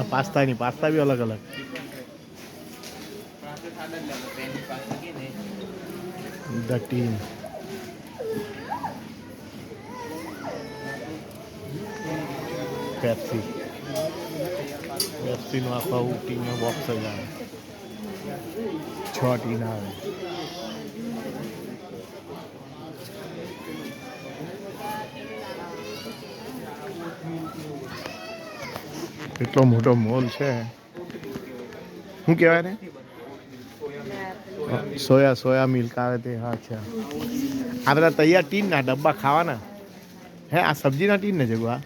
Pasta नहीं, pasta भी अलग अलग। द टीम पेप्सी, पेप्सी નું આખું ટીમનો બોક્સ જ આવે, 6 ટીમ આવે। એટલો મોટો મોલ છે। શું કહેવાય ને? સોયા, સોયા મિલ્ક આવે તે। હા અચ્છા, આ બધા તૈયાર ટીન ના ડબ્બા ખાવાના હે? આ સબ્જીના ટીન ને જગો આ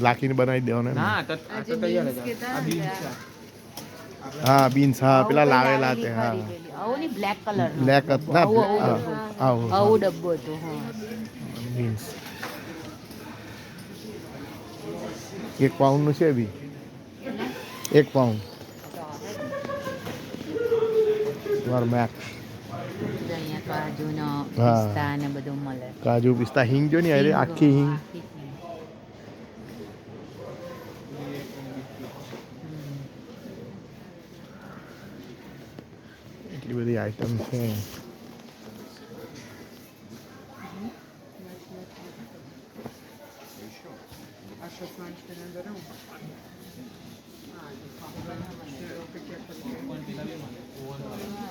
લાખીને બનાવી દેવાના। હા બીન્સ, હા પેલા લાવેલા તે। હા બ્લેક કલર બ્લેક ના, આવું ડબ્બો હતો। બીન્સ 1 પાઉન્ડ નું છે બી, 1 પાઉન્ડ મેક। અહીંયા કાજુ ને પિસ્તા ને બધું મળે। કાજુ પિસ્તા, હિંગ જો ને આખી હિંગ। એટલી બધી આઈટમ છે।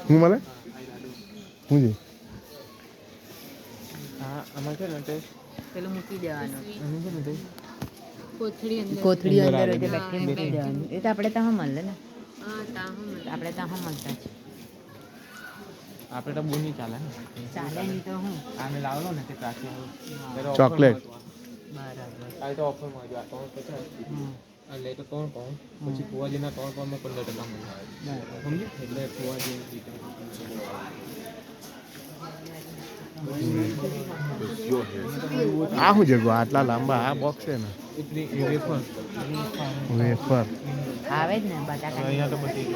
શું મળે? શું છે? હા આમાં છે ને તે પેલું મૂકી દેવાનું, આનું છે ને તે કોથળી અંદર હોય તે બેઠી મૂકી દેવાનું। એ તો આપણે ત્યાં મળે ને, આપણે ત્યાં મળતા છે। આપણે તો બહુ નહીં ચાલે ને, ચાલે નહીં તો હું આને લાવલો ને તે પ્રાચી ચોકલેટ બરાબર। આ તો ઓફરમાં જો આ 350 એટલે એ તો 3 પાઉન્ડ, પછી ફુવાજીના 3 પાઉન્ડમાં 15% મળે, સમજી? એટલે ફુવાજી આ શું જગો આટલા લાંબા આ બોક્સ છે ને? વેફર વેફર આવે જ ને બટાકા। અહીંયા તો બધી